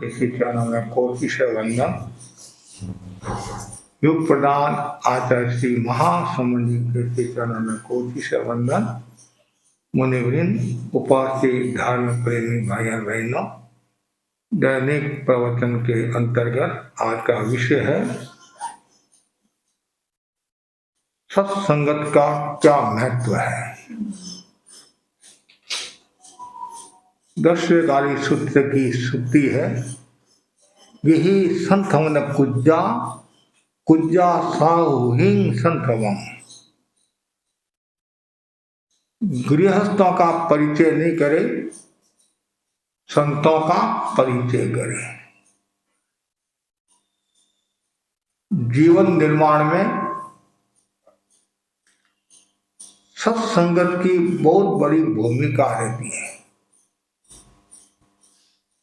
किसी चरणों में कोटि से वंदन। युग प्रदान आचार्य श्री महासमुनि के चरणों में कोटि से वंदन। मुनिवृंद, उपस्थित धर्म प्रेमी भाई बहनों, दैनिक प्रवचन के अंतर्गत आज का विषय है सत्संगत का क्या महत्व है। 10वें गाली सूत्र की सुक्ति है, यही संथवन कुज्जा कुज्जा साहुहिं संथवम। गृहस्थों का परिचय नहीं करे, संतों का परिचय करे। जीवन निर्माण में सत्संगत की बहुत बड़ी भूमिका रहती है।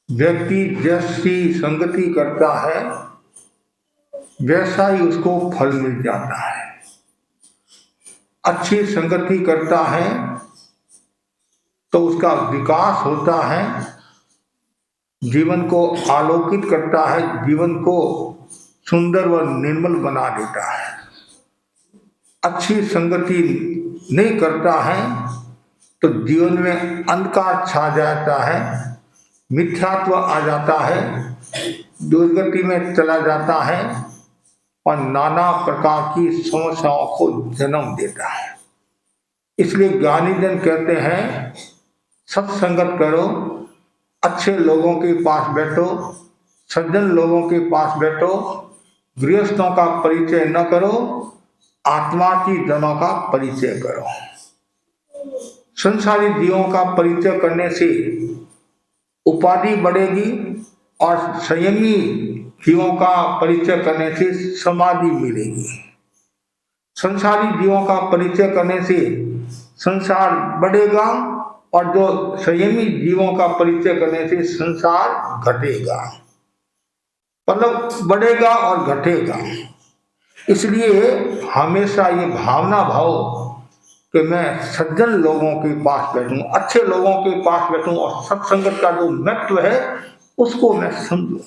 व्यक्ति जैसी संगति करता है वैसा ही उसको फल मिल जाता है। अच्छी संगति करता है तो उसका विकास होता है, जीवन को आलोकित करता है, जीवन को सुंदर व निर्मल बना देता है। अच्छी संगति नहीं करता है तो जीवन में अंधकार छा जाता है, मिथ्यात्व आ जाता है, दुर्गति में चला जाता है और नाना प्रकार की समस्याओं को जन्म देता है। इसलिए ज्ञानी जन कहते हैं सत्संगत करो, अच्छे लोगों के पास बैठो, सज्जन लोगों के पास बैठो, गृहस्थों का परिचय न करो, आत्मा की जनों का परिचय करो। संसारी जीवों का परिचय करने से उपाधि बढ़ेगी और संयमी जीवों का परिचय करने से समाधि मिलेगी। संसारी जीवों का परिचय करने से संसार बढ़ेगा और जो संयमी जीवों का परिचय करने से संसार घटेगा, मतलब बढ़ेगा और घटेगा। इसलिए हमेशा ये भावना भाव कि मैं सज्जन लोगों के पास बैठूं, अच्छे लोगों के पास बैठूं और सत्संगत का जो महत्व है उसको मैं समझूं।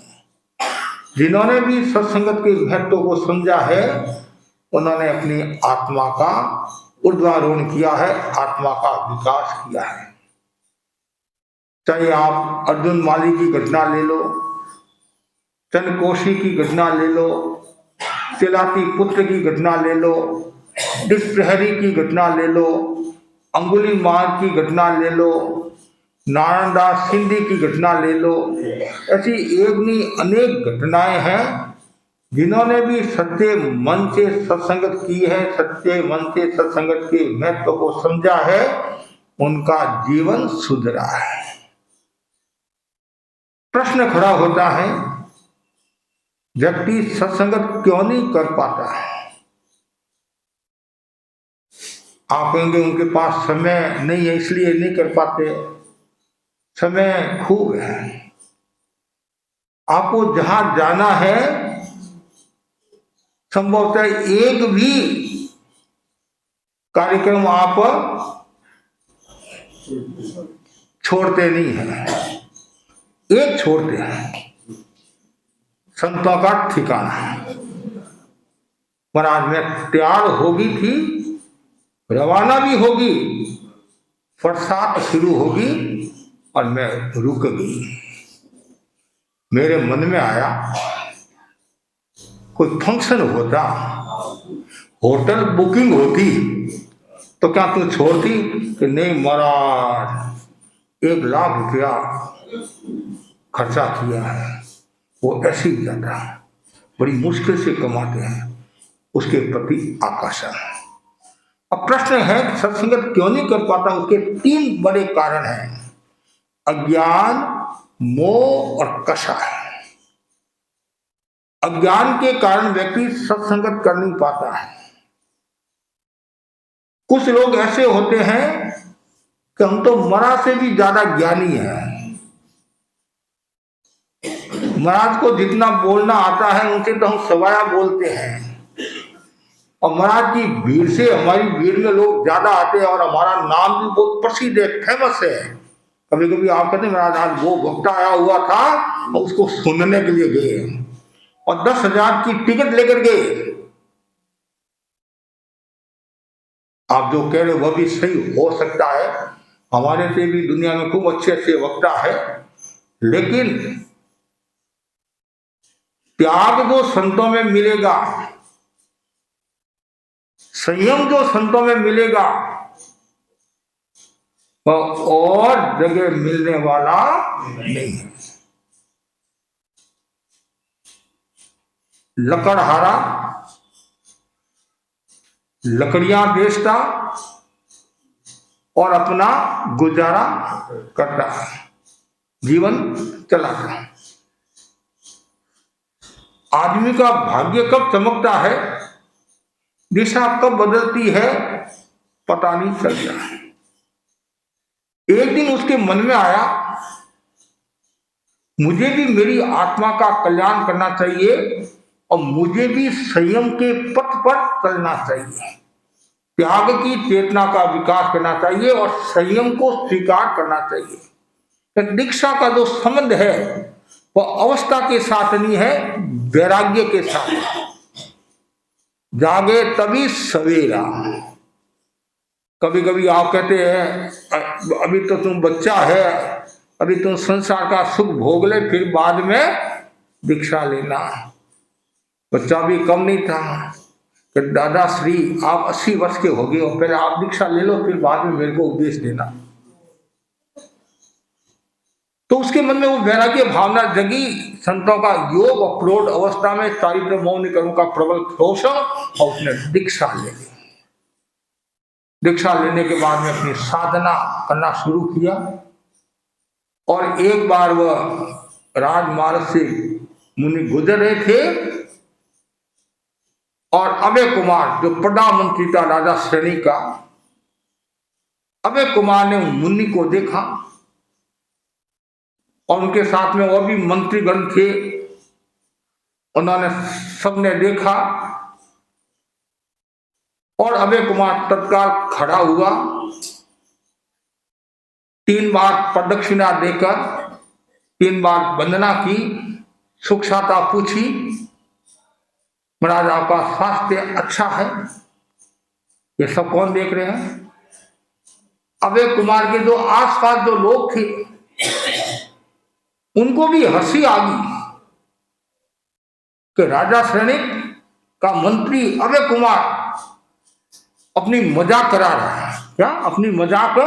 जिन्होंने भी सत्संगत के महत्व को समझा है उन्होंने अपनी आत्मा का ऊर्ध्वारोहण किया है, आत्मा का विकास किया है। चाहे आप अर्जुन माली की घटना ले लो, चंद्रकोशी की घटना ले लो, चिलाती पुत्र की घटना ले लो, डिस्प्रहरी की घटना ले लो, अंगुली मार की घटना ले लो, नारायण दास सिंधी की घटना ले लो। ऐसी एक नहीं अनेक घटनाएं हैं जिन्होंने भी सच्चे मन से सत्संगत की है, सच्चे मन से सत्संगत के महत्व को समझा है, उनका जीवन सुधरा है। प्रश्न खड़ा होता है व्यक्ति सत्संगत क्यों नहीं कर पाता है। आप कहेंगे उनके पास समय नहीं है इसलिए नहीं कर पाते। समय खूब है, आपको जहां जाना है संभवतः एक भी कार्यक्रम आप छोड़ते नहीं हैं, एक छोड़ते हैं। संतों का ठिकाना महाराज में तैयार होगी थी, रवाना भी होगी, बरसात शुरू होगी और मैं रुक गई। मेरे मन में आया कोई फंक्शन होता, होटल बुकिंग होती तो क्या तू छोड़ती कि नहीं महाराज 1 लाख रुपया खर्चा किया है, वो ऐसे ही जाता है, बड़ी मुश्किल से कमाते हैं, उसके प्रति आकर्षण। अब प्रश्न है सत्संगत क्यों नहीं कर पाता। उसके 3 बड़े कारण हैं, अज्ञान, मोह और कषाय। अज्ञान के कारण व्यक्ति सत्संगत कर नहीं पाता है। कुछ लोग ऐसे होते हैं कि हम तो मरा से भी ज्यादा ज्ञानी हैं, महाराज को जितना बोलना आता है उनसे तो हम सवाया बोलते हैं, और महाराज की भीड़ से हमारी भीड़ में लोग ज्यादा आते हैं और हमारा नाम भी बहुत प्रसिद्ध है, फेमस है। कभी कभी आप कहते हैं महाराज आज वो वक्ता आया हुआ था और उसको सुनने के लिए गए और 10,000 की टिकट लेकर गए। आप जो कह रहे हो वह भी सही हो सकता है, हमारे से भी दुनिया में खूब अच्छे अच्छे वक्ता है, लेकिन त्याग जो संतों में मिलेगा, संयम जो संतों में मिलेगा, वह और जगह मिलने वाला नहीं है। लकड़हारा लकड़ियां बेचता और अपना गुजारा करता, जीवन चलाता। आदमी का भाग्य कब चमकता है, दिशा कब बदलती है, पता नहीं चलता। एक दिन उसके मन में आया मुझे भी मेरी आत्मा का कल्याण करना चाहिए और मुझे भी संयम के पथ पर चलना चाहिए, त्याग की चेतना का विकास करना चाहिए और संयम को स्वीकार करना चाहिए। दीक्षा का जो संबंध है वह अवस्था के साथ नहीं है, वैराग्य के साथ। जागे तभी सवेरा। कभी कभी आप कहते हैं अभी तो तुम बच्चा है, अभी तुम संसार का सुख भोग ले, फिर बाद में दीक्षा लेना। बच्चा भी कम नहीं था कि दादाश्री आप 80 वर्ष के हो गए हो, पहले आप दीक्षा ले लो, फिर बाद में मेरे को उपदेश देना। तो उसके मन में वो वैराग्य भावना जगी। संतों का योग और प्रौढ़ अवस्था में चारित्र मौनिकरों का प्रबल शोषण, और उसने दीक्षा ले ली। दीक्षा लेने के बाद में अपनी साधना करना शुरू किया और एक बार वह राजमार्ग से मुनि गुजर रहे थे और अभय कुमार जो प्रधानमंत्री था राजा श्रेणी का, अभय कुमार ने मुनि को देखा और उनके साथ में और भी मंत्रीगण थे, उन्होंने सबने देखा और अभय कुमार तत्काल खड़ा हुआ, 3 बार प्रदक्षिणा देकर 3 बार वंदना की, सुखशाता पूछी, महाराज आपका स्वास्थ्य अच्छा है? ये सब कौन देख रहे हैं? अभय कुमार के जो आसपास जो लोग थे उनको भी हंसी आ गई कि राजा श्रेणी का मंत्री अभय कुमार अपनी मजाक करा रहा है। क्या अपनी मजाक?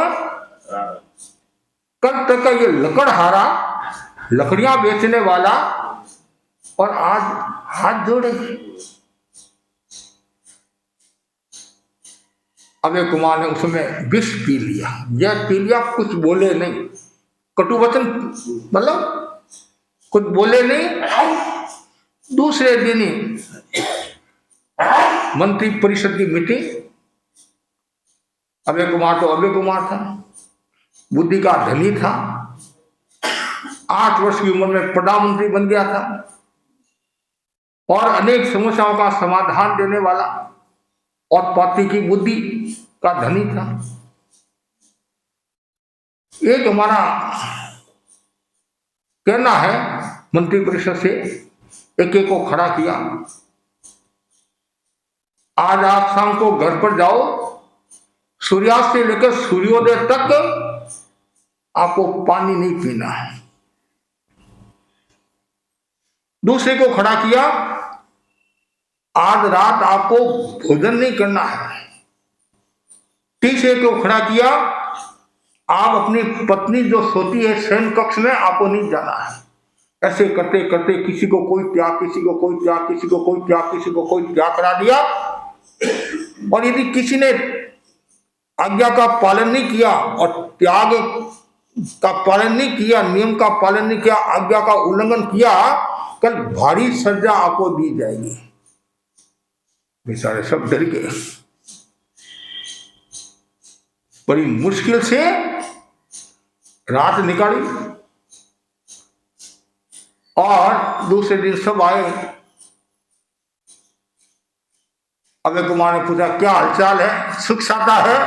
कल तक का ये लकड़हारा, लकड़ियां बेचने वाला, और आज हाथ जोड़े। अभय कुमार ने उसमें विष पी लिया, यह पी लिया, कुछ बोले नहीं, कटु वचन मतलब कुछ बोले नहीं। दूसरे दिन ही मंत्री परिषद की मीटिंग, अभय कुमार तो अभय कुमार था, बुद्धि का धनी था, 8 वर्ष की उम्र में प्रधानमंत्री बन गया था और अनेक समस्याओं का समाधान देने वाला और पार्टी की बुद्धि का धनी था। एक हमारा कहना है मंत्री परिषद से एक एक को खड़ा किया, आज आप शाम को घर पर जाओ, सूर्यास्त से लेकर सूर्योदय तक आपको पानी नहीं पीना है। दूसरे को खड़ा किया, आज रात आपको भोजन नहीं करना है। तीसरे को खड़ा किया, आप अपनी पत्नी जो सोती है शयन कक्ष में, आपको नहीं जाना है। ऐसे करते करते किसी को कोई त्याग, किसी को कोई त्याग, किसी को कोई त्याग, किसी को कोई त्याग करा दिया। और यदि किसी ने आज्ञा का पालन नहीं किया और त्याग का पालन नहीं किया, नियम का पालन नहीं किया, आज्ञा का उल्लंघन किया, कल भारी सजा आपको दी जाएगी। बेचारे सब डर गए, बड़ी मुश्किल से रात निकाली और दूसरे दिन सब आए। अभय कुमार ने पूछा क्या हालचाल है, सुख साता है?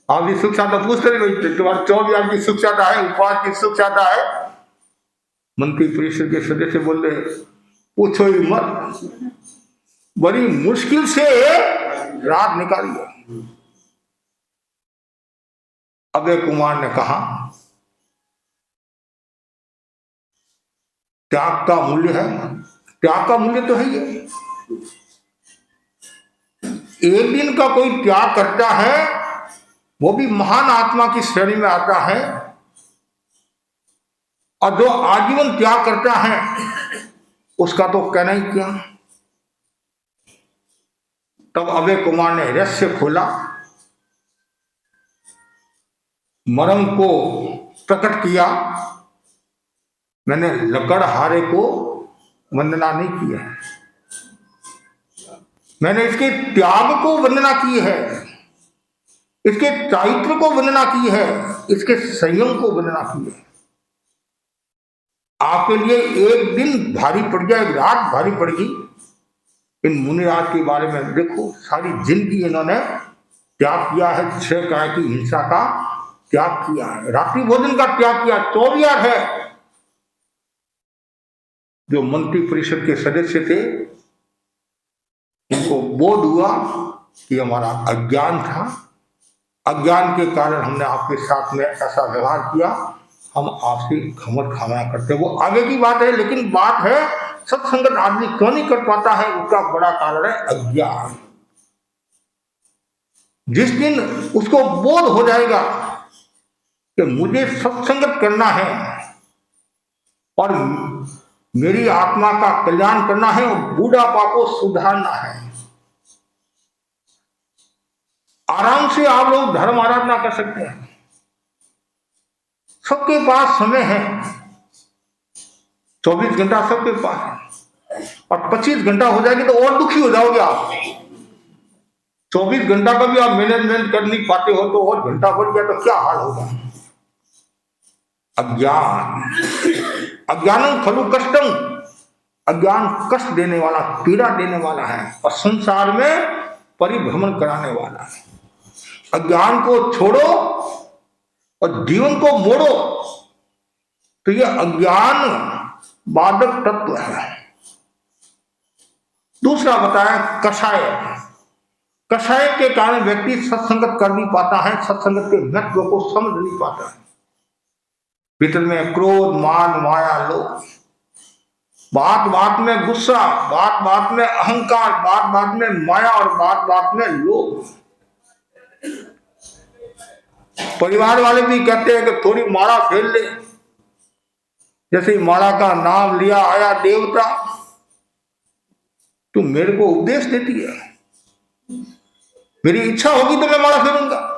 आपकी सुख चाहता पूछते नहीं, तुम्हारे 24 की सुख चाहता है, उपवास की सुख चाहता है। मंत्री परिषद के सदस्य बोल रहे पूछो ही मत, बड़ी मुश्किल से रात निकाली है। अभय कुमार ने कहा त्याग का मूल्य है, त्याग का मूल्य तो है ही। एक दिन का कोई त्याग करता है वो भी महान आत्मा की श्रेणी में आता है, और जो आजीवन त्याग करता है उसका तो कहना ही क्या। तब अभय कुमार ने रहस्य खोला, मर्म को प्रकट किया। मैंने लकड़हारे को वंदना नहीं की है, मैंने इसके त्याग को वंदना की है, इसके चारित्र को वंदना की है, इसके संयम को वंदना की है। आपके लिए एक दिन भारी पड़ गया, एक रात भारी पड़ेगी। इन मुनिराज के बारे में देखो, सारी जिंदगी इन्होंने त्याग किया है, 6 काय की हिंसा का त्याग किया है, रात्रि भोजन का त्याग किया। 24 है। जो मंत्री परिषद के सदस्य थे उनको बोध हुआ कि हमारा अज्ञान था, अज्ञान के कारण हमने आपके साथ में ऐसा व्यवहार किया, हम आपसे क्षमा करते। वो आगे की बात है, लेकिन बात है सत्संगत आदमी क्यों नहीं कर पाता है, उसका बड़ा कारण है अज्ञान। जिस दिन उसको बोध हो जाएगा कि मुझे सत्संगत करना है और मेरी आत्मा का कल्याण करना है और बूढ़ापा को सुधारना है, आराम से आप लोग धर्म आराधना कर सकते हैं, सबके पास समय है, 24 घंटा सबके पास है। और 25 घंटा हो जाएगी तो और दुखी हो जाओगे आप। 24 घंटा का भी आप मैनेजमेंट कर नहीं पाते हो तो और घंटा बढ़ गया तो क्या हाल होगा। अज्ञान, अज्ञानम खलु कष्टम, अज्ञान कष्ट देने वाला, पीड़ा देने वाला है और संसार में परिभ्रमण कराने वाला है। अज्ञान को छोड़ो और जीवन को मोड़ो, तो यह अज्ञान बाधक तत्व है। दूसरा बताया कषाय, कषाय के कारण व्यक्ति सत्संगत कर नहीं पाता है, सत्संगत के महत्व को समझ नहीं पाता है। भीतर में क्रोध, मान, माया, लोभ, बात बात में गुस्सा, बात बात में अहंकार, बात बात में माया और बात बात में लोभ। परिवार वाले भी कहते हैं कि थोड़ी माला फेर ले, जैसे माला का नाम लिया आया देवता, तू मेरे को उपदेश देती है, मेरी इच्छा होगी तो मैं माला फेरूंगा।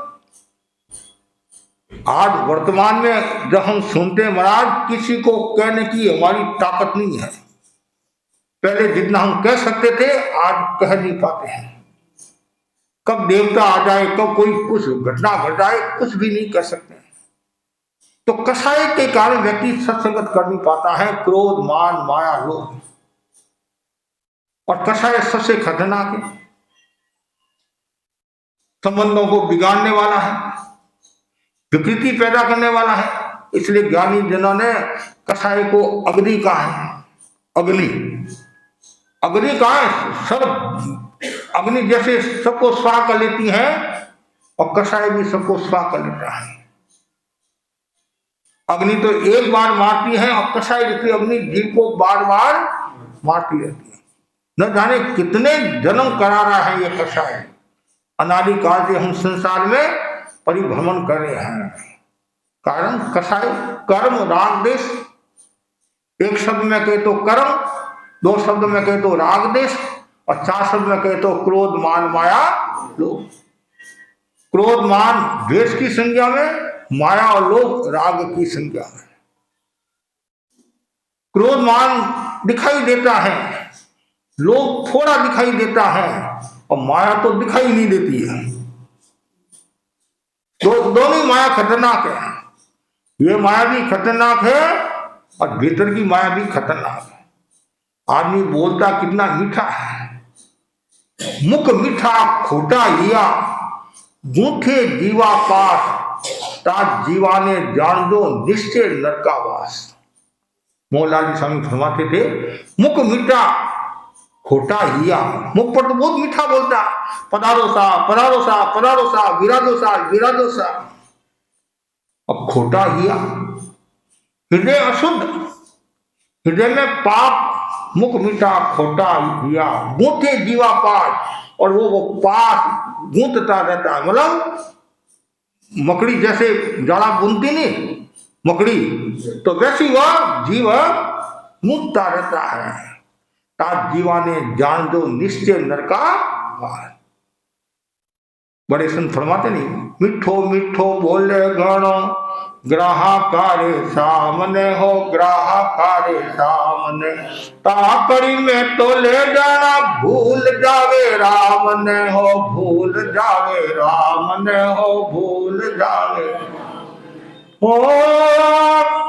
आज वर्तमान में जब हम सुनते हैं महाराज, किसी को कहने की हमारी ताकत नहीं है। पहले जितना हम कह सकते थे आज कह नहीं पाते हैं। कब देवता आ जाए, कब कोई कुछ घटना घट जाए, कुछ भी नहीं कर सकते। तो कषाय के कारण व्यक्ति सत्संगत कर नहीं पाता है, क्रोध, मान, माया, लोभ। और कषाय सबसे खतरनाक है, संबंधों को बिगाड़ने वाला है, विकृति पैदा करने वाला है। इसलिए ज्ञानी जनों ने कषाय को अग्नि कहा है। अग्नि, अग्नि कहा है, सब अग्नि जैसे सबको स्वाह कर लेती है और कषाय भी सबको स्वाह कर लेता है। अग्नि तो एक बार मारती है और कषाय जैसी अग्नि जीव को बार बार मारती रहती है। न जाने कितने जन्म करा रहा है ये कषाय। अनादिकाल से हम संसार में परिभ्रमण कर रहे हैं। कारण कषाय, कर्म, राग, देश। एक शब्द में कहे तो कर्म, 2 शब्द में कहे तो राग, देश, और 4 शब्द में कहे तो क्रोध, मान, माया, लोभ। क्रोध, मान द्वेष की संज्ञा में, माया और लोभ राग की संज्ञा में। क्रोध, मान दिखाई देता है, लोभ थोड़ा दिखाई देता है और माया तो दिखाई नहीं देती है। दोनों माया खतरनाक है। ये माया भी खतरनाक है और भीतर की माया भी खतरनाक है। आदमी बोलता कितना मीठा है, मुख मीठा खोटा हिया, गूंथे जीवा पास, तात जीवा ने जान दो निश्चय नरकावास। मोहनलाल जी स्वामी फरमाते थे, मुख मीठा खोटा हिया। मुख पर तो बहुत मीठा बोलता, पधारो सा पधारो सा पधारो सा, विराजो सा विराजो सा। अब खोटा हिया, हृदय अशुद्ध, हृदय में पाप, मुख मीठा खोटा हिया। गूंथे जीवा पास, और वो पास गूंथता रहता है, मतलब मकड़ी जैसे जाड़ा बुनती नहीं मकड़ी, तो वैसी वह जीव गूंथता रहता है। तात जीवा ने जान दो निश्चय नरका वास। बड़े संत फरमाते नहीं, मिठो मिठो बोले गणो ग्राहकारे सामने हो, ग्राहकारे सामने। ताकड़ी में तो ले जाना, भूल जावे राम ने हो, भूल जावे राम ने हो, भूल जावे। ओ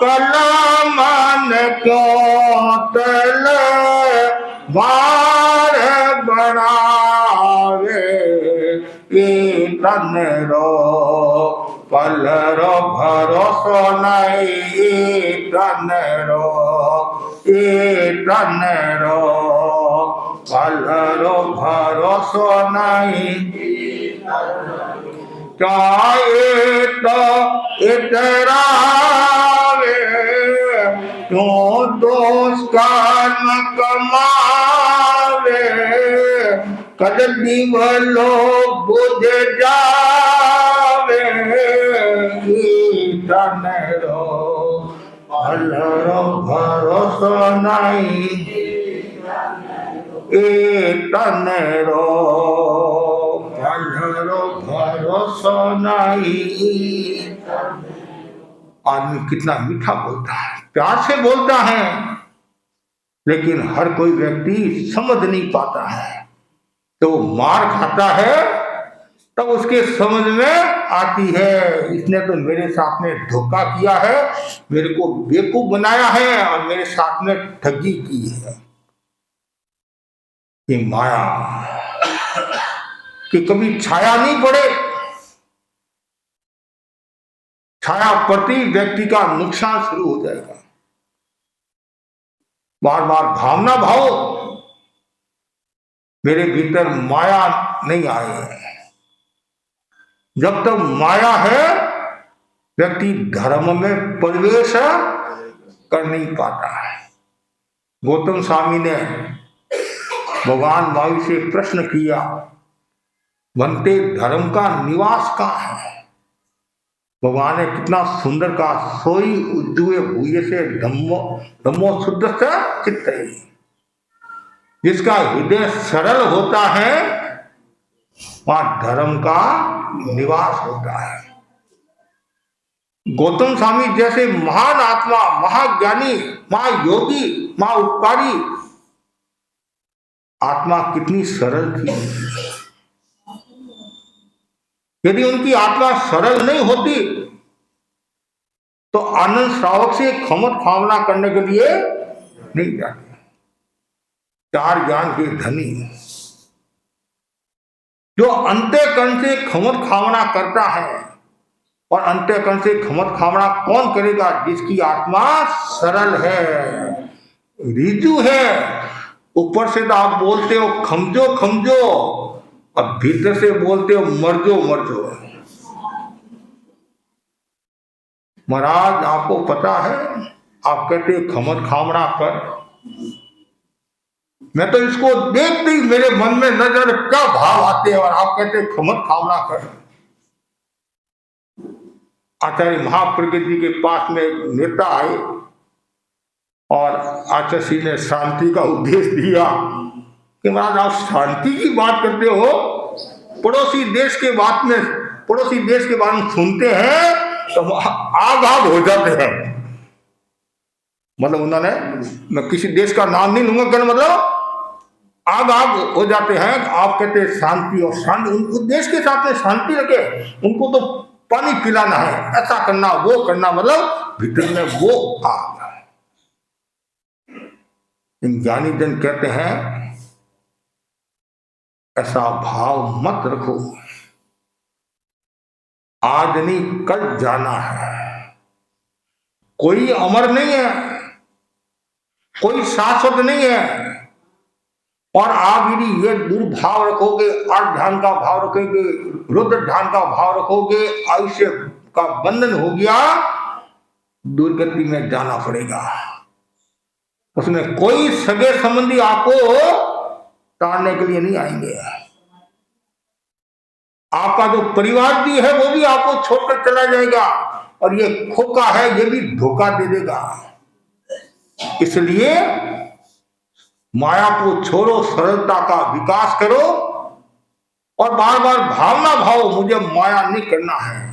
कलमन को तले बार बनावे, कीर्तन रो पल रो भरोसो नहीं, कीर्तन रो पल रो भरोसो नहीं। चाहे तो इतरावे, क्यों दोष कर्म कमावे। कद दिवलो बुझ जावे, कीर्तन रो भल रो भरोसो नहीं, कीर्तन रो भरोसा नहीं। आदमी कितना मीठा बोलता है, प्यार से बोलता है, लेकिन हर कोई व्यक्ति समझ नहीं पाता है। तो मार खाता है तब उसके समझ में आती है, इसने तो मेरे साथ में धोखा किया है, मेरे को बेवकूफ बनाया है और मेरे साथ में ठगी की है। ये माया कि कभी छाया नहीं पड़े, छाया पड़ती व्यक्ति का नुकसान शुरू हो जाएगा। बार बार भावना भाव, मेरे भीतर माया नहीं आए। जब तक माया है व्यक्ति धर्म में प्रवेश कर नहीं पाता है। गौतम स्वामी ने भगवान वायु से प्रश्न किया, बनते धर्म का निवास कहाँ है? भगवान ने कितना सुंदर कहा, सोई उद्दुए भूये से धम्मो शुद्ध से चित्त। जिसका हृदय सरल होता है वहां धर्म का निवास होता है। गौतम स्वामी जैसे महान आत्मा, महाज्ञानी, महायोगी, महाउपकारी आत्मा कितनी सरल थी। यदि उनकी आत्मा सरल नहीं होती तो आनंद श्रावक से खमत खावना करने के लिए नहीं जाते। चार ज्ञान के धनी जो अंतःकरण से खमत खावना करता है, और अंतःकरण से खमत खावना कौन करेगा? जिसकी आत्मा सरल है, रिजु है। ऊपर से तो आप बोलते हो खमजो खमजो, अब भीतर से बोलते हो मरजो मरजो। महाराज आपको पता है, आप कहते खमत खावना कर, मैं तो इसको देखते ही मेरे मन में नजर क्या भाव आते हैं, और आप कहते खमत खावना कर। आचार्य महाप्रज्ञ जी के पास में एक नेता आए और आचार्य श्री ने शांति का उपदेश दिया कि महाराज आप शांति की बात करते हो, पड़ोसी देश के बारे में सुनते हैं तो आग आग हो जाते हैं। मतलब उन्होंने, मैं किसी देश का नाम नहीं लूंगा, कहने मतलब आग आग हो जाते हैं। आप कहते हैं शांति, और शांति उनको देश के साथ में शांति रखे, उनको तो पानी पिलाना है, ऐसा करना वो करना, मतलब भीतर में वो आग। इन ज्ञानी जन कहते हैं ऐसा भाव मत रखो। आज नहीं कल जाना है। कोई अमर नहीं है, कोई शाश्वत नहीं है। और आप यदि ये दुर्भाव रखोगे, अर्ध ध्यान का भाव रखोगे, रुद्र ध्यान का भाव रखोगे, आयुष्य का बंधन हो गया, दुर्गति में जाना पड़ेगा। उसमें कोई सगे संबंधी आपको तारने के लिए नहीं आएंगे। आपका जो परिवार भी है वो भी आपको छोड़कर चला जाएगा, और ये खोखा है, ये भी धोखा दे देगा। इसलिए माया को छोड़ो, सरलता का विकास करो, और बार बार भावना भाव मुझे माया नहीं करना है।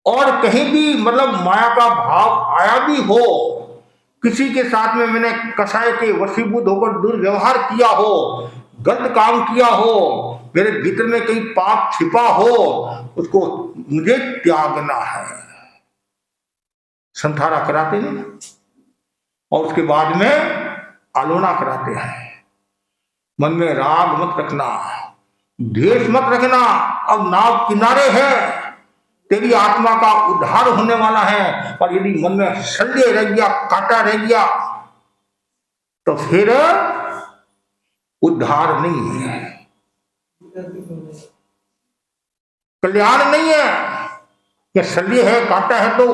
और कहीं भी मतलब माया का भाव आया भी हो, किसी के साथ में मैंने कसाय के वशीभूत होकर दुर्व्यवहार किया हो, गलत काम किया हो, मेरे भीतर में कहीं पाप छिपा हो, उसको मुझे त्यागना है। संथारा कराते हैं और उसके बाद में आलोना कराते हैं। मन में राग मत रखना, द्वेष मत रखना। अब नाव किनारे है, तेरी आत्मा का उद्धार होने वाला है। पर यदि मन में शल्य रह गया, कांटा रह गया, तो फिर उद्धार नहीं है, कल्याण नहीं है। कि शल्य है, कांटा है, तो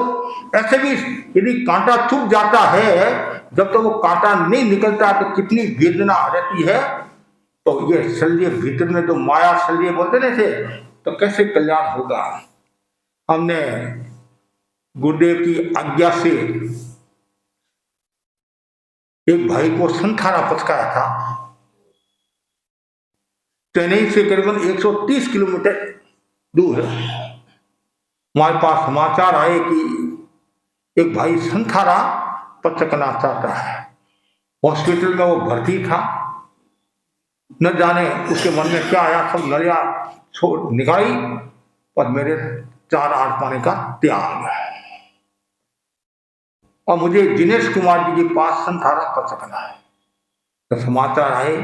ऐसे भी यदि कांटा चुभ जाता है, जब तो वो कांटा नहीं निकलता तो कितनी वेदना रहती है। तो ये शल्य भीतर में जो माया शल्य बोलते ना थे, तो कैसे कल्याण होगा। हमने गुरुदेव की आज्ञा से एक भाई को संथारा पचकाया था। चेन्नई से करीबन 130 किलोमीटर दूर है। हमारे पास समाचार आए कि एक भाई संथारा पचकना चाहता है। हॉस्पिटल में वो भर्ती था। न जाने उसके मन में क्या आया, सब नलिया छोड़ निकाली, पर मेरे 4 आठ पाने का त्याग है। और मुझे दिनेश कुमार जी के पास संथारा पचकना है। तो समाचार आए,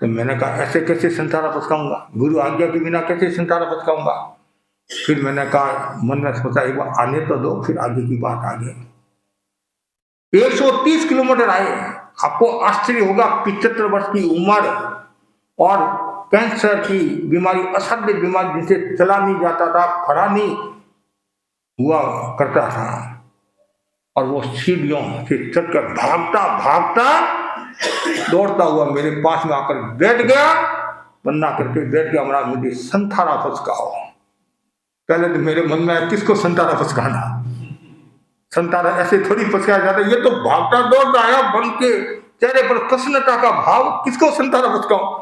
तो मैंने कहा ऐसे कैसे संथारा पचकाऊंगा, गुरु आज्ञा के बिना कैसे संथारा पचकाऊंगा। फिर मैंने कहा, मन में सोचा एक बार आने तो दो, फिर आगे की बात आगे। 130 किलोमीटर आए। आपको आश्चर्य होगा, 75 वर्ष की उम्र और कैंसर की बीमारी, असाध्य बीमारी, जिनसे चला नहीं जाता था, खड़ा नहीं हुआ करता था। और वो सीढ़ियों से चढ़कर भागता भागता दौड़ता हुआ मेरे पास में आकर बैठ गया, बन्ना करके बैठ गया। हमारा मुझे संथारा पचकाओ। पहले तो मेरे मन में किसको संथारा पचकाना, संथारा ऐसे थोड़ी पचकाया जाता। ये तो भागता दौड़ता आया, बन के चेहरे पर प्रसन्नता का भाव, किसको संथारा पचकाओ।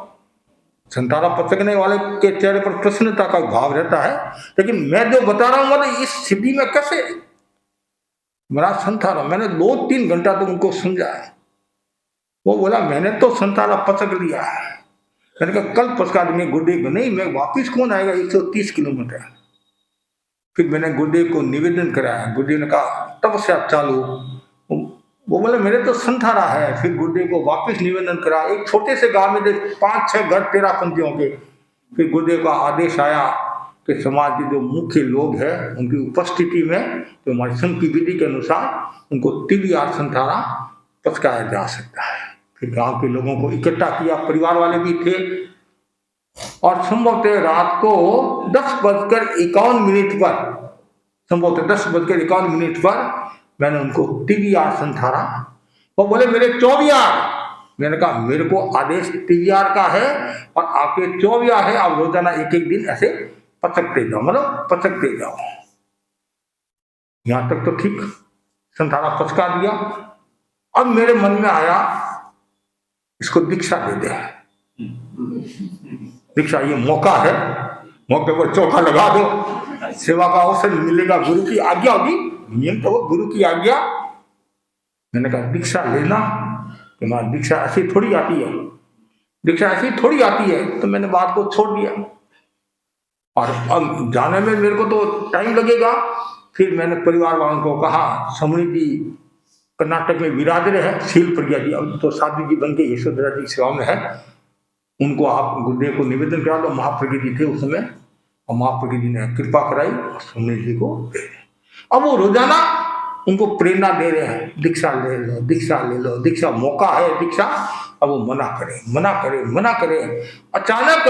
संथारा पचकने वाले के चेहरे पर प्रसन्नता का भाव रहता है। लेकिन मैं जो बता रहा हूं, मतलब इस स्थिति में कैसे मेरा संथारा, मैंने 2-3 घंटा तो उनको समझाया। वो बोला मैंने तो संथारा पचक लिया है। मैंने कहा कल पचका देंगे गुरुदेव को। नहीं, मैं वापिस कौन आएगा 130 किलोमीटर। फिर मैंने गुरुदेव को निवेदन कराया। गुरुदेव ने कहा तपस्या चालू। वो बोले मेरे तो संथारा है। फिर गुरुदेव को वापिस निवेदन करा। एक छोटे से गांव में 5-6 घर 13 पंथियों के। फिर गुरुदेव का आदेश आया कि समाज के जो मुख्य लोग हैं उनकी उपस्थिति में, तो हमारे संघ की विधि के अनुसार उनको तिबियार संथारा पचकाया जा सकता है। फिर गांव के लोगों को इकट्ठा किया, परिवार वाले भी थे। और संभवतः रात को 10:51 पर, संभवतः 10:51 पर मैंने उनको तिबियार संथारा। वो बोले मेरे 24 मैंने कहा मेरे को आदेश तिबियार का है और आपके 24 है। आप रोजाना एक दिन ऐसे पचकते जाओ, मतलब पचकते जाओ। यहां तक तो ठीक, संथारा पचका दिया। अब मेरे मन में आया इसको दीक्षा दे दे। दीक्षा, ये मौका है, मौके पर चौका लगा दो, सेवा का अवसर मिलेगा। गुरु की आज्ञा होगी, नियम तो गुरु की आज्ञा। मैंने कहा दीक्षा लेना। तो दीक्षा ऐसी थोड़ी आती है, दीक्षा ऐसी थोड़ी आती है। तो मैंने बात को छोड़ दिया। और अब जाने में मेरे को तो टाइम लगेगा। फिर मैंने परिवार वालों को कहा, समणी जी कर्नाटक में विराज रहे हैं, शील प्रज्ञा जी, अब तो साधु जी बन के यशोधरा जी सेवा में है, उनको आप गुरुदेव को निवेदन करा दो। महाप्रज्ञा जी थे उस समय, और महाप्रभु जी ने कृपा कराई और सुमनी जी को दे रहे। अब वो रोजाना उनको प्रेरणा दे रहे हैं, दीक्षा ले लो, दीक्षा ले लो, दीक्षा मौका है दीक्षा। अब वो मना करे मना करे मना करे। अचानक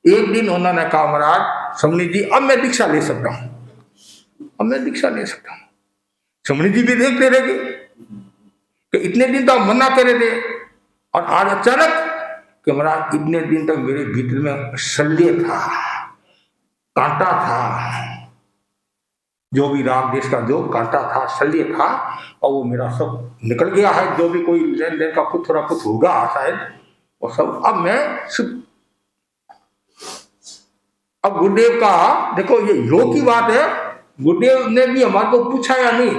एक दिन उन्होंने कहा महाराज सुमनी जी अब मैं दीक्षा ले सकता हूँ, अब मैं दीक्षा ले सकता हूँ। सुमनी जी भी देखते रहे कि इतने दिन तो मना करे थे और आज अचानक कि महाराज इतने दिन तक मेरे भीतर में शल्य था, कांटा था, जो भी राग देश का जो कांटा था, शल्य था, और वो मेरा सब निकल गया है। जो भी कोई लेन देन का कुछ थोड़ा कुछ होगा शायद वो सब अब मैं अब गुरुदेव का देखो ये योग की बात है। गुरुदेव ने भी हमारे को पूछा या नहीं,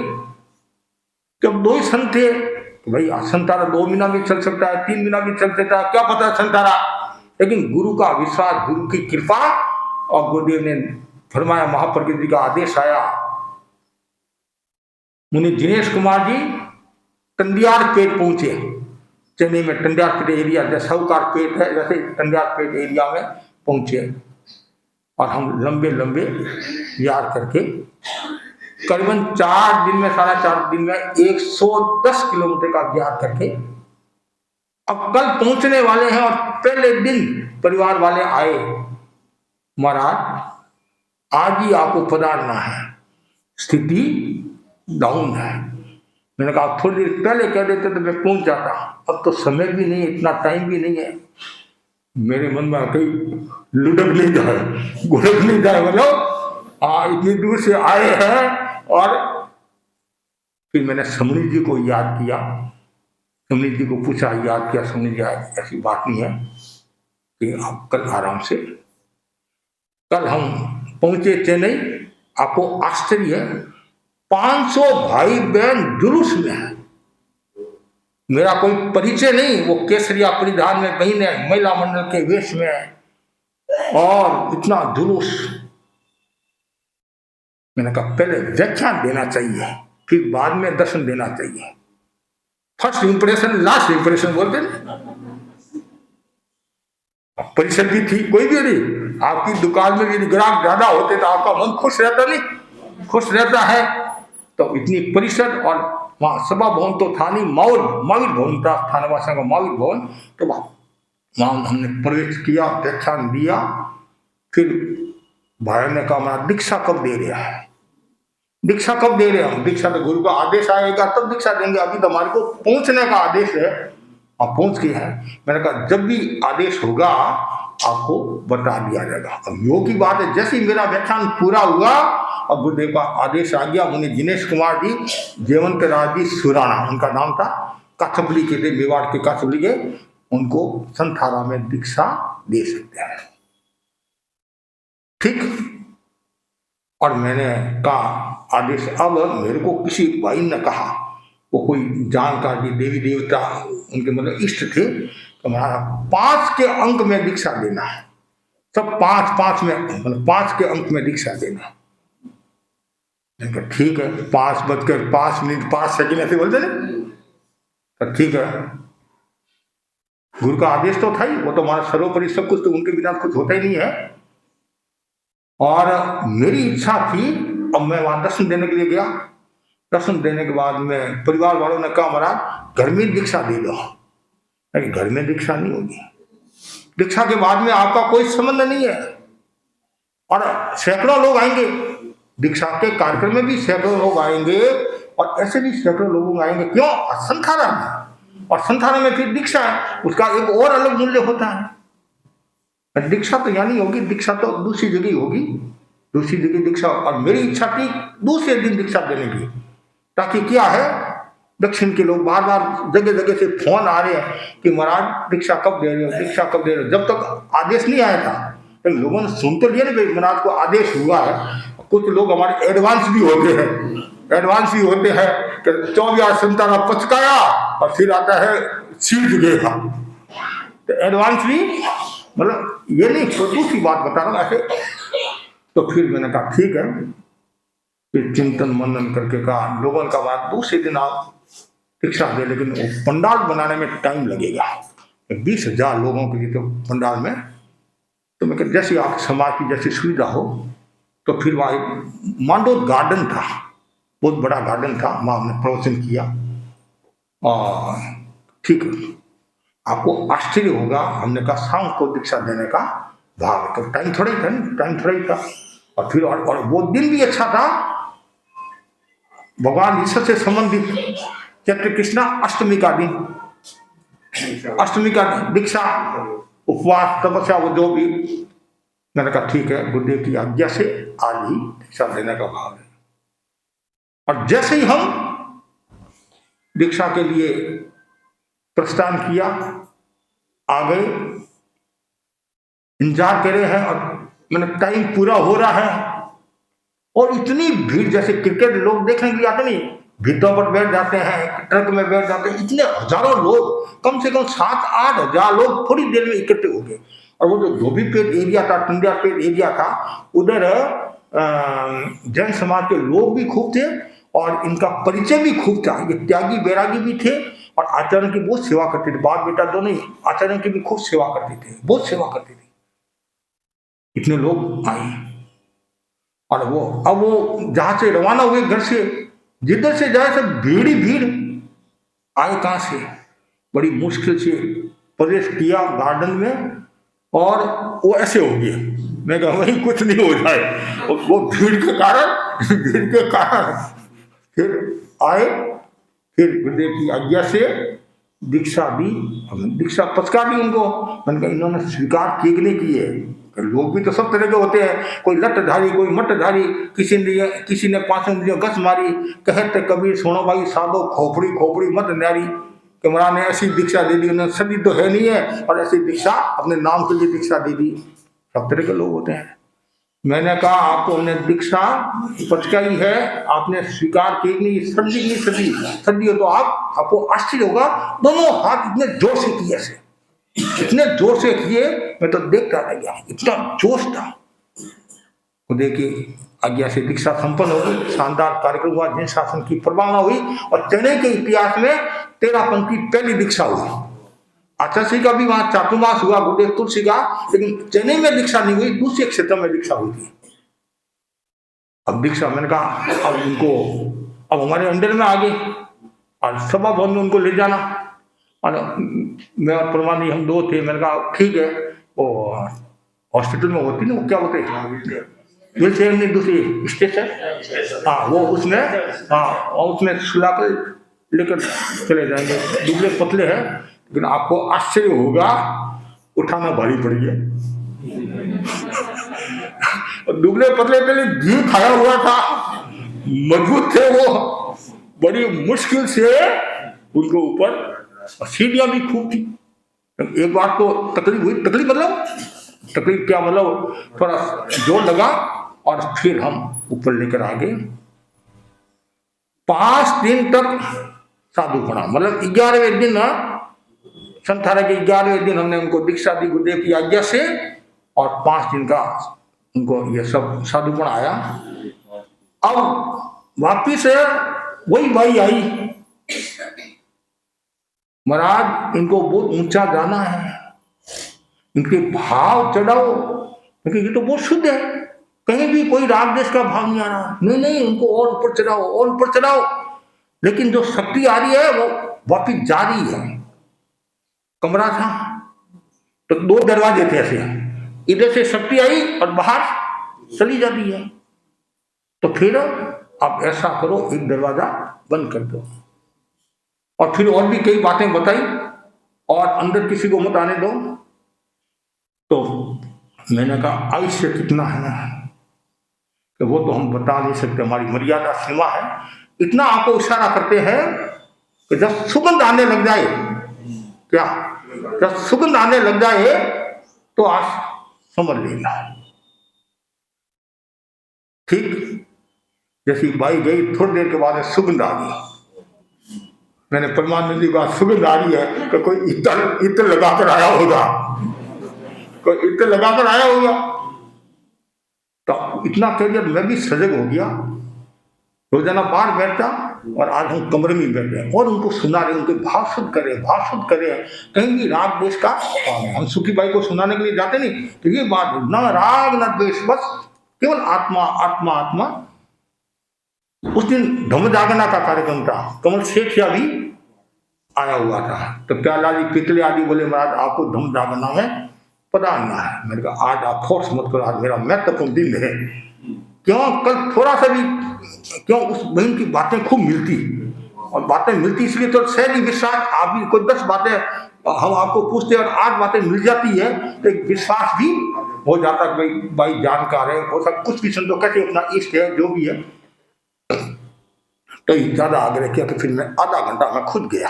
जब दो ही संत थे तो भाई संतारा 2 महीना भी चल सकता है, 3 महीना भी चल सकता है, क्या पता है संतारा। लेकिन गुरु का विश्वास, गुरु की कृपा, और गुरुदेव ने फरमाया, महाप्रभु जी का आदेश आया। मुनि दिनेश कुमार जी टंडियार पेट पहुंचे, चेन्नई में टंडियार पेट एरिया, जैसे साहूकार पेट है वैसे टंडियार पेट एरिया में पहुंचे। और हम लंबे लंबे यार करके करीबन 4 दिन में, 4.5 दिन में 110 किलोमीटर का व्यार करके अब कल पहुंचने वाले हैं। और पहले दिन परिवार वाले आए, महाराज आज ही आपको पधारना है, स्थिति डाउन है। मैंने कहा थोड़ी देर पहले कह देते तो मैं पहुंच जाता, अब तो समय भी नहीं, इतना टाइम भी नहीं है। मेरे मन में कहीं लुढ़क नहीं जाए, घुड़क नहीं जाए, मतलब इतनी दूर से आए हैं। और फिर मैंने सुमनी जी को याद किया, सुमनी जी को पूछा, याद किया, सुमनी जी ऐसी बात नहीं है कि आप कल आराम से, कल हम पहुंचे चेन्नई, आपको आश्चर्य है 500 भाई बहन जुलूस में है। मेरा कोई परिचय नहीं, वो केसरिया परिधान में बहन है, महिला मंडल के वेश में है, और इतना जुलूस। मैंने कहा पहले व्याख्यान देना चाहिए, फिर बाद में दर्शन देना चाहिए। फर्स्ट इंप्रेशन लास्ट इंप्रेशन बोलते ना। परिषद भी थी, कोई भी नहीं, आपकी दुकान में यदि ग्राहक ज्यादा होते तो आपका मन खुश रहता नहीं, खुश रहता है। तो इतनी परिषद, और वहां सभा भवन तो था नहीं, महावीर भवन था, थानावासियों का महावीर भवन। तो वहां हमने प्रवेश किया, व्याख्यान दिया। फिर भाई ने कहा मैं दीक्षा कब दे रहा है, दीक्षा कब दे रहे हम, दीक्षा तो गुरु का आदेश आएगा तब दीक्षा देंगे, अभी तो हमारे को पहुंचने का आदेश है और पहुंच गए हैं। मैंने कहा जब भी आदेश होगा आपको बता दिया जाएगा। अब योग की बात है, जैसे ही मेरा व्याख्यान पूरा हुआ अब गुरुदेव का आदेश आ गया। मुनि दिनेश कुमार जी, जेवंत राज जी सुराना उनका नाम था, काछपली के थे, मेवाड़ के काछपली के, उनको संथारा में दीक्षा दे सकते हैं, ठीक। और मैंने कहा आदेश, अब मेरे को किसी भाई ने कहा, वो कोई जानकार जी, देवी देवता उनके मतलब इष्ट थे, तो हमारा 5 के अंक में दीक्षा देना है, सब 5 में, मतलब 5 के अंक में दीक्षा देना। ठीक है, 5:05 5 सेकंड ऐसे बोलते ना, तो ठीक है, गुरु का आदेश तो था ही, वो तो हमारा सर्वोपरि सब कुछ, तो उनके बिना कुछ होता ही नहीं है। और मेरी इच्छा थी, अब मैं वहां दर्शन देने के लिए गया। दर्शन देने के बाद में परिवार वालों ने कहा महाराज घर में दीक्षा दे दो। अरे घर में दीक्षा नहीं होगी, दीक्षा के बाद में आपका कोई संबंध नहीं है, और सैकड़ों लोग आएंगे, दीक्षा के कार्यक्रम में भी सैकड़ों लोग आएंगे, और ऐसे भी सैकड़ों लोग आएंगे। क्यों? संथारा में, और संथारा में फिर दीक्षा है, उसका एक और अलग मूल्य होता है। दीक्षा तो यानी होगी, दीक्षा तो दूसरी जगह होगी, दूसरी जगह दीक्षा। और मेरी इच्छा थी दूसरे दिन दीक्षा देने की, ताकि क्या है, दक्षिण के लोग बार बार जगह जगह से फोन आ रहे हैं कि महाराज दीक्षा कब दे रहे हो, दीक्षा कब दे रहे हो। जब तक आदेश नहीं आया था, तो लोगों ने सुन तो लिया नहीं, महाराज को आदेश हुआ है। कुछ लोग हमारे एडवांस भी होते हैं कि 24 संतान पचकाया और फिर आता है सीट गया, तो एडवांस भी, मतलब ये नहीं, दूसरी बात बता रहा हूँ ऐसे। तो फिर मैंने कहा ठीक है, फिर चिंतन मनन करके कहा लोगों का बात, दूसरे दिन आप दीक्षा दे, लेकिन वो पंडाल बनाने में टाइम लगेगा, 20,000 लोगों के लिए तो पंडाल में तो मैं जैसे आप समाज की जैसी सुविधा हो, तो फिर वहाँ एक मांडो गार्डन था, बहुत बड़ा गार्डन था, वहाँ हमने प्रवचन किया। और ठीक है, आपको आश्चर्य होगा, हमने कहा शाम को दीक्षा देने का भाव, तो टाइम थोड़ा ही था, टाइम थोड़ा ही था। और फिर और वो दिन भी अच्छा था, भगवान ईश्वर से संबंधित चैत्र कृष्णा अष्टमी का दिन, अष्टमी का दीक्षा, उपवास, तपस्या, वो जो भी। मैंने कहा ठीक है, गुरुदेव की आज्ञा से आज ही दीक्षा देने का भाव है। और जैसे ही हम दीक्षा के लिए प्रस्थान किया, आ गए, इंतजार कर रहे हैं, और मैंने टाइम पूरा हो रहा है, और इतनी भीड़, जैसे क्रिकेट लोग देखने के लिए आते नहीं, भीतों पर बैठ जाते हैं, ट्रक में बैठ जाते हैं, इतने हजारों लोग, कम से कम 7-8 हजार लोग थोड़ी देर में इकट्ठे हो गए। और वो जो धोबीपेट एरिया था, टंडियापेट एरिया था, उधर जैन समाज के लोग भी खूब थे, और इनका परिचय भी खूब था। ये त्यागी बैरागी भी थे, और आचार्य की बहुत सेवा करते थे, बाप बेटा दोनों ही आचार्य की भी खूब सेवा करते थे, बहुत सेवा करते थे। इतने लोग आए, और अब वो जहां से रवाना हुए घर से, जिधर से जाए सब भीड़ ही भीड़। आए कहां से, बड़ी मुश्किल से प्रवेश किया गार्डन में, और वो ऐसे हो गए। मैं कहा वही कुछ नहीं हो जाए, वो भीड़ के कारण फिर आए, फिर गुरुदेव की आज्ञा से दीक्षा दी, दीक्षा पचका दी उनको। मैंने कहा इन्होंने स्वीकार किए कि नहीं किए। लोग भी तो सब तरह के होते हैं, कोई लठधारी, कोई मठधारी, किसी ने 5 इंद्रियों गस मारी, कहते कबीर सुनो भाई साधो खोपड़ी खोपड़ी मत न्यारी, कि महाराज ने ऐसी दीक्षा दे दी, उन्होंने सदी तो है नहीं है, और ऐसी दीक्षा अपने नाम के लिए दीक्षा दे दी। सब तरह के लोग होते हैं। मैंने कहा आपको हमने दीक्षा पचकाई है, आपने स्वीकार की नहीं, सदी हो तो आपको आश्चर्य होगा, दोनों हाथ इतने जोर से किए, ऐसे इतने जोर से किए, मैं तो देखता रह गया, इतना जोश था। खुदे की आज्ञा से दीक्षा संपन्न हो गई, शानदार कार्यक्रम हुआ, जिन शासन की प्रवाहना हुई, और चेन्नई के इतिहास में 13 पंक्ति पहली दीक्षा हुई। आचार्य का भी वहां चातुर्मास हुआ, गुरुदेव तुलसी का, लेकिन चेन्नई में दीक्षा नहीं हुई, दूसरे क्षेत्र में दीक्षा हुई थी। अब दीक्षा, मैंने कहा अब उनको, अब हमारे अंडर में आ गए, और सभा भवन में उनको ले जाना। और मैं और परमानी हम 2 थे। मैंने कहा ठीक है, वो हॉस्पिटल में होती ना, वो क्या बोलते हैं, व्हील चेयर नहीं, दूसरी स्टेशन, हाँ वो उसमें, हाँ और उसमें सुलाकर लेकर चले जाएंगे। दुबले पतले हैं, लेकिन आपको आश्चर्य होगा, उठाना भारी पड़ गया। दुबले पतले पहले घी खाया हुआ था, मजबूत थे वो, बड़ी मुश्किल से उनको ऊपर, सीढ़ियां भी खूब थी। एक बार तो तकलीफ हुई, तकलीफ क्या मतलब, थोड़ा जोर लगा, और फिर हम ऊपर लेकर आ गए। 5 दिन तक साधु पढ़ा, मतलब 11वें दिन, सन 18 के 11वें दिन हमने उनको दीक्षा दी गुरुदेव की आज्ञा से, और 5 दिन का उनको ये सब साधु पढ़ाया। अब वापिस वही भाई आई, महाराज इनको बहुत ऊंचा जाना है, इनके भाव चढ़ाओ, क्योंकि ये तो बहुत शुद्ध है, कहीं भी कोई राग देश का भाव नहीं आ रहा। नहीं, उनको और ऊपर चढ़ाओ, और ऊपर चढ़ाओ। लेकिन जो शक्ति आ रही है वो वापिस जा रही है। कमरा था तो 2 दरवाजे थे ऐसे, इधर से शक्ति आई और बाहर चली जाती है। तो फिर आप ऐसा करो, एक दरवाजा बंद कर दो, और फिर और भी कई बातें बताई, और अंदर किसी को मत आने दो। तो मैंने कहा आयुष्य कितना है कि वो तो हम बता नहीं सकते, हमारी मर्यादा सीमा है। इतना आपको इशारा करते हैं कि जब सुगंध आने लग जाए, क्या, जब सुगंध आने लग जाए तो आज समझ लेना। ठीक जैसी बाई गई, थोड़ी देर के बाद सुगंध आ गई। मैंने परमानंद जी बात, सुगंध आ रही है कि कोई इत्र लगाकर आया होगा, कोई इत्र लगाकर आया होगा। तो इतना कह दिया, मैं भी सजग हो गया। रोजाना बाहर बैठता, और आज हम कमरे में बैठे हैं और उनको सुना रहे, उनके भाव शुद्ध करें, भाव शुद्ध करें। कहीं भी राग द्वेष का हम सुखी भाई को सुनाने के लिए जाते नहीं, तो ये बात न राग न द्वेष, बस केवल आत्मा आत्मा आत्मा। उस दिन धम्म जागना का कार्यक्रम था, कमल सेठिया भी आया हुआ था। तो प्याला जी पितले आदि बोले महाराज आपको धम्म जागना में पता नहीं है। मैंने कहा आज आप फोर्स मत करो, आज मेरा महत्वपूर्ण दिन है। क्यों? कल थोड़ा सा भी क्यों उस बहन की बातें खूब मिलती, और बातें मिलती इसलिए तो सहज विश्वास, आप भी कोई 10 बातें हम आपको पूछते और 8 बातें मिल जाती है तो एक विश्वास भी हो जाता है भाई जानकार है, वो सब कुछ भी समझो कैसे अपना इष्ट है जो भी है। तो ज्यादा आग्रह किया तो फिर मैं आधा घंटा में खुद गया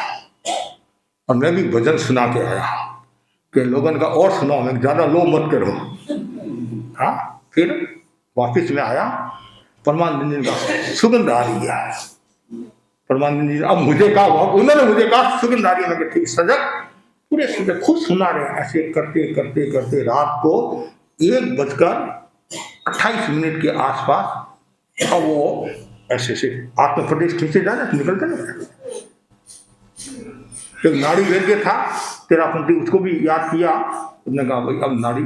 और मैं भी भजन सुना के आया कि लोगों का और सुनाओ, मैं ज्यादा लो मत करो। हाँ, फिर वापिस में आया, परमानंद जी का सुगंध आ रही है। परमानंद जी अब मुझे कहा, उन्होंने मुझे कहा सुगंध आ रही है। मैं ठीक सजग, पूरे सजग खुद सुना रहे। ऐसे करते करते करते रात को 1:28 के आसपास अब वो ऐसे से आत्म प्रदेश खींचे जा रहे, निकलते ना। एक नाड़ी वेद के था तेरापंथी, उसको भी याद किया। उसने कहा भाई अब नाड़ी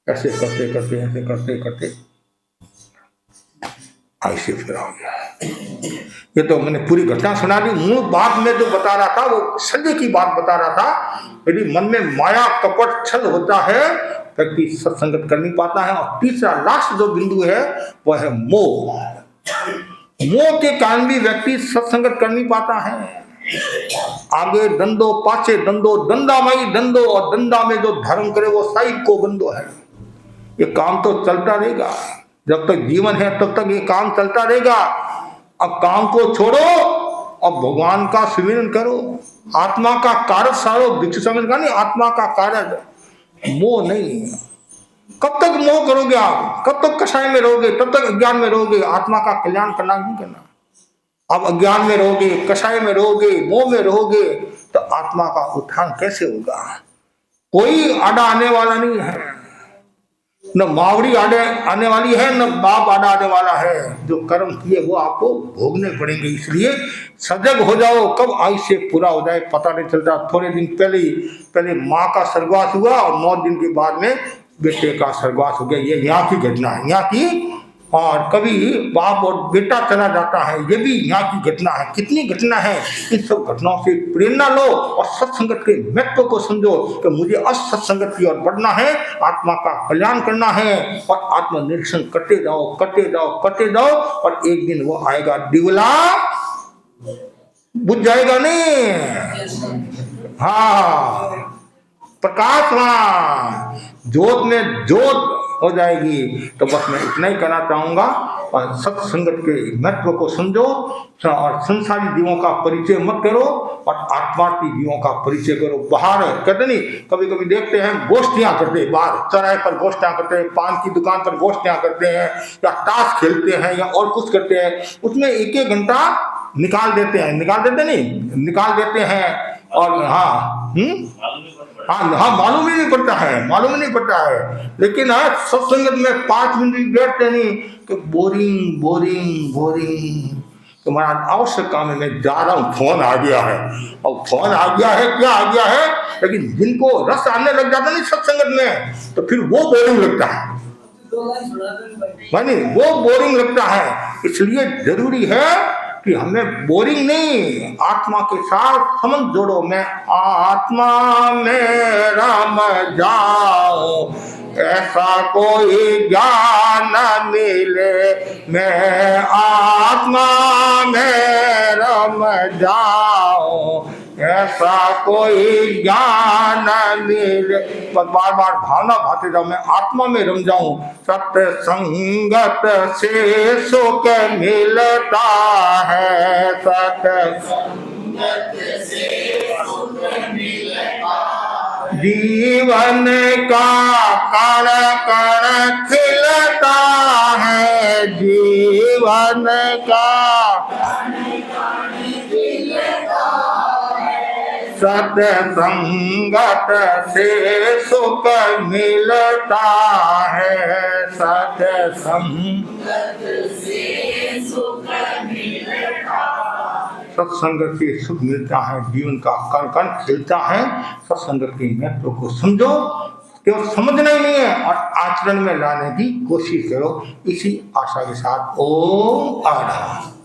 ऐसे करते करते ऐसे करते करते ऐसे फिर आ गया। ये तो मैंने पूरी घटना सुना दी। मूल बात में जो बता रहा था वो संजय की बात बता रहा था। यदि मन में माया कपट छल होता है व्यक्ति सत्संगत कर नहीं पाता है। और तीसरा लास्ट जो बिंदु है वह है मोह। मोह के कारण भी व्यक्ति सत्संगत कर नहीं पाता है। आगे दंडो पाछे दंडो, दंडामयी दंडो, और दंडा में जो धर्म करे वो साहिब को बंदो है। ये काम तो चलता रहेगा, जब तक जीवन है तब तक ये काम चलता रहेगा। अब काम को छोड़ो, अब भगवान का सुमिरन करो, आत्मा का कार्य सारो। भिक्षु समझ का नहीं, आत्मा का कार्य। मोह नहीं। कब तक मोह करोगे आप? कब तक कषाय में रहोगे? तब तक अज्ञान में रहोगे। आत्मा का कल्याण करना नहीं करना। आप अज्ञान में रहोगे, कषाय में रहोगे, मोह में रहोगे, तो आत्मा का उत्थान कैसे होगा? कोई आड़ा आने वाला नहीं है, न मावड़ी आने वाली है, न बाप आने वाला है। जो कर्म किए वो आपको भोगने पड़ेंगे। इसलिए सजग हो जाओ। कब आयुष्य पूरा हो जाए पता नहीं चलता। थोड़े दिन पहले माँ का स्वर्गवास हुआ और 9 दिन के बाद में बेटे का स्वर्गवास हो गया। ये यहाँ की घटना है, यहाँ की। और कभी बाप और बेटा चला जाता है, ये भी यहाँ की घटना है। कितनी घटना है। इन सब घटनाओं से प्रेरणा लो और सत्संगत के महत्व को समझो कि मुझे असत्संगत की ओर बढ़ना है, आत्मा का कल्याण करना है। और आत्मनिरीक्षण करते जाओ, करते जाओ, करते जाओ, और एक दिन वो आएगा, दिवला बुझ जाएगा नहीं। हाँ, प्रकाशवान ज्योत में ज्योत हो जाएगी। तो बस मैं इतना ही कहना चाहूंगा। और सत्संगत के महत्व को समझो और संसारी जीवों का परिचय मत करो और आत्मार्थी जीवों का परिचय करो। बाहर कहते नहीं, कभी कभी देखते हैं गोष्ठियां करते हैं, बाहर चौराहे पर गोष्ठियां करते हैं, पान की दुकान पर गोष्ठियां करते हैं, या ताश खेलते हैं, या और कुछ करते हैं। उसमें 1-1 घंटा निकाल देते हैं। और हाँ, मालूम ही नहीं पड़ता है। लेकिन आज सत्संगत में 5 मिनट भी बैठते नहीं कि बोरिंग। तो महाराज आवश्यक काम है, मैं जा रहा हूँ, फोन आ गया है। और फोन आ गया है, क्या आ गया है। लेकिन जिनको रस आने लग जाता नहीं सत्संगत में, तो फिर वो बोरिंग लगता है। वो बोरिंग लगता है। इसलिए जरूरी है कि हमें बोरिंग नहीं, आत्मा के साथ संबंध जोड़ो। मैं आत्मा में रम जाऊं, ऐसा कोई ज्ञान मिले। मैं आत्मा में रम जाऊं, ऐसा कोई ज्ञान मिले। बार बार भावना भाते जाओ, मैं आत्मा में रम जाऊं। सत्संगत से सुख मिलता है, सत्संगत से सुख मिलता है। जीवन का कण कण खिलता है, जीवन का सत्संगत से सुख मिलता है, सत्संगत से सुख मिलता है। सत्संग से सुख मिलता है, जीवन का कण कण खिलता है। सत्संग के महत्व को समझो, केवल समझना ही नहीं है और आचरण में लाने की कोशिश करो। इसी आशा के साथ ओम आनंद।